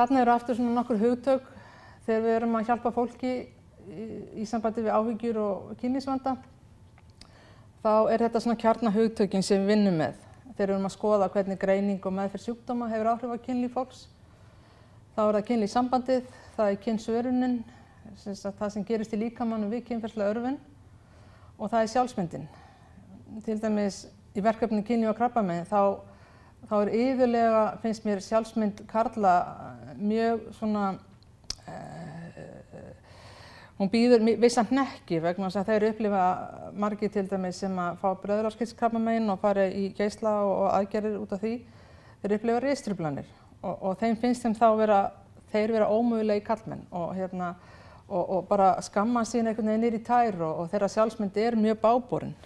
Þarna eru aftur svona nokkur hugtök þegar við erum að hjálpa fólki í sambandi við áhyggjur og kynlífsvanda. Þá er þetta svona kjarnahugtökin sem við vinnum með. Þegar við erum að skoða hvernig greining og meðferð sjúkdóma hefur áhrif á kynlíf fólks. Þá er það kynlífssambandið, það er kynsvörunin, það sem gerist í líkamanum við kynferðislega örvun og það er sjálfsmyndin. Til dæmis í verkefni kynlíf og krabbamein þá er iðulega, finnst mér, sjálfsmynd karla mjög svona, hún býður vissan hnekki vegna þess að þeir upplifa margir til dæmis sem að fá blöðruhálskirtilskrabbamein og fara í geisla og aðgerðir út af því, þeir upplifa ristruflanir og þeim finnst þeim þá þeir vera ómögulegi karlmenn og bara skamma sín einhvern veginn niður í tær og þeirra sjálfsmynd er mjög báborin.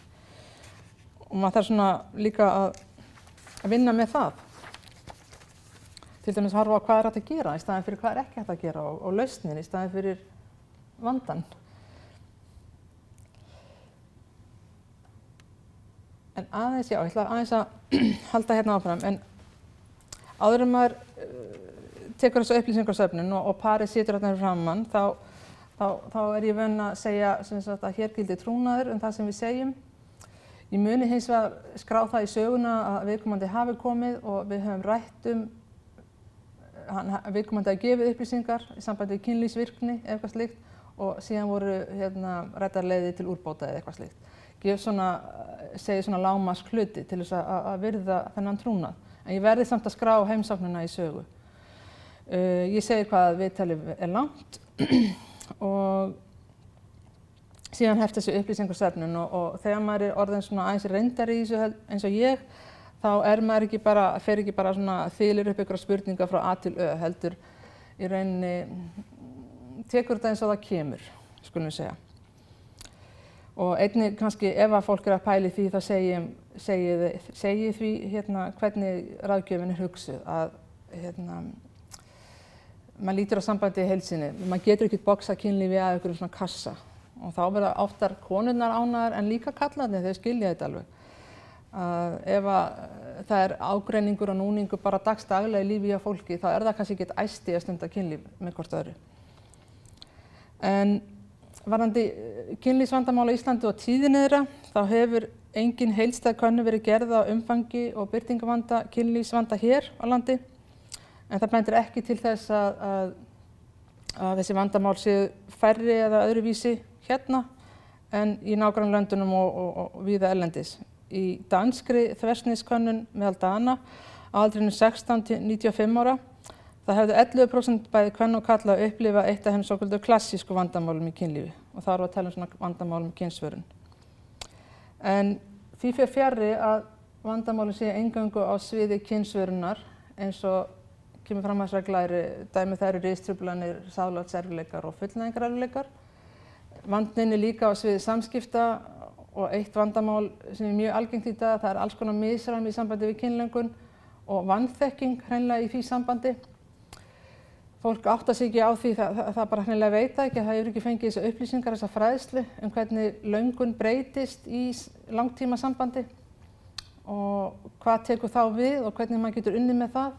Og maður þarf svona líka að vinna með það. Til dæmis horfa á hvað er hægt að gera í staðinn fyrir hvað er ekki hægt að gera og lausnin í staðinn fyrir vandan. En aðeins, já, ég ætla aðeins að halda hérna áfram, en áður en maður tekur þessu upplýsingarsöfnun og parið situr hérna framan, þá er ég vön að segja að hér gildir trúnaður það sem við segjum. Ég muni hins vegar skrá það í söguna að viðkomandi hafi komið og við höfum rætt viðkomandi að gefa upplýsingar í sambandi við kynlífsvirkni eða eitthvað slíkt og síðan voru ræddar leiðir til úrbóta eða eitthvað slíkt. Segi svona lágmarks hluti til þess að virða þennan trúnað. En ég verði samt að skrá heimsóknina í sögu. Ég segi hvað viðtalið er langt og síðan hefst þessi upplýsingarsöfnun og þegar maður er orðinn svona aðeins reyndari í þessu eins og ég, þá maður fer ekki bara svona þylir upp ykkur spurningar frá A til Ö, heldur í rauninni tekur þetta eins og það kemur, skulum við segja. Og einnig kannski ef að fólk er að pæla í því þá segi því hvernig ráðgjöfin er hugsuð að maður lítur á sambandi í heild sinni. Maður getur ekki boxað kynlífi að ykkur svona kassa og þá verða oftar konurnar ánægðar en líka karlarnir, þau skilja þetta alveg. Ef það er ágreiningur og núningur bara dagsdaglega í lífi hjá fólki þá er það kannski ekki æsti að stunda kynlíf með hvort öðru. En varðandi kynlífsvandamál á Íslandi og tíðni þeirra, þá hefur engin heildstæð könnun verið gerð á umfangi og birtingarvanda kynlífsvanda hér á landi. En það bendir ekki til þess að þessi vandamál séu færri eða öðruvísi hérna en í nágrannalöndunum og víða erlendis. Í danskri þversniðskönnun meðal Dana á aldrinum 16 til 95 ára það hefðu 11% bæði kvenna og karla að upplifa eitt af henni svoköldu klassísku vandamálum í kynlífi og það var að tala um svona vandamálum í kynsvörun. En því fer fjarri að vandamálin séu eingöngu á sviði kynsvörunar eins og kemur fram að þessar glæri dæmi það eru ristruflanir, sálartserfileikar og fullnægingarerfileikar. Vandinn er líka á sviði samskipta og eitt vandamál sem er mjög algengt í dag, það er alls konar misræmi í sambandi við kynlöngun og vanþekking hreinlega í því sambandi. Fólk áttar sig ekki á því, það bara hreinlega veit ekki, það hefur ekki fengið þessar upplýsingar, þessa fræðslu hvernig löngun breytist í langtíma sambandi og hvað tekur þá við og hvernig maður getur unnið með það.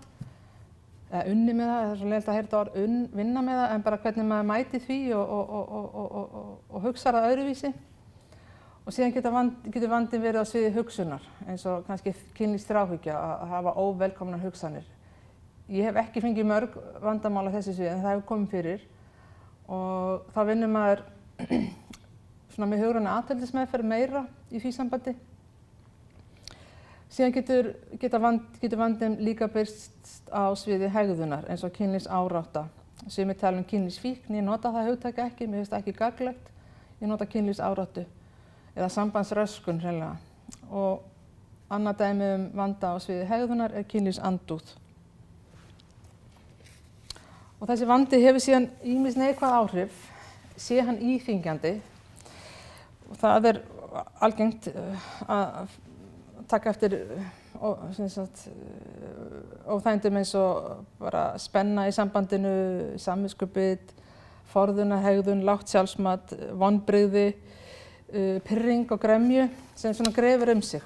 Unnið með það, það er svo leiðilegt að heyra þetta orð vinna með það, en bara hvernig maður mæti því og hugsar það öðruvísi. Og síðan getur vandinn verið á sviði hugsunar, eins og kannski kynlífsþráhyggja að hafa óvelkomnar hugsanir. Ég hef ekki fengið mörg vandamál á þessu sviði, en það hefur komið fyrir. Og þá vinnur maður svona með hugræna atferlismeðferð meira í því sambandi. Síðan getur vandinn líka birst á sviði hegðunar, eins og kynlífsárátta. Sumir tala um kynlífsfíkn, ég nota það hugtak ekki, mér finnst það ekki gagnlegt. Ég nota kynlífsáráttu eða sambandsröskun hreinlega. Og annað dæmi vanda á sviði hegðunar er kynlífsandúð. Og þessi vandi hefur síðan ýmis neikvæð áhrif, sé hann íþyngjandi. Og það er algengt að taka eftir óþægindum eins og bara spenna í sambandinu, samviskubit, forðunarhegðun, lágt sjálfsmat, vonbrigði, pirring og gremju sem svona grefur sig.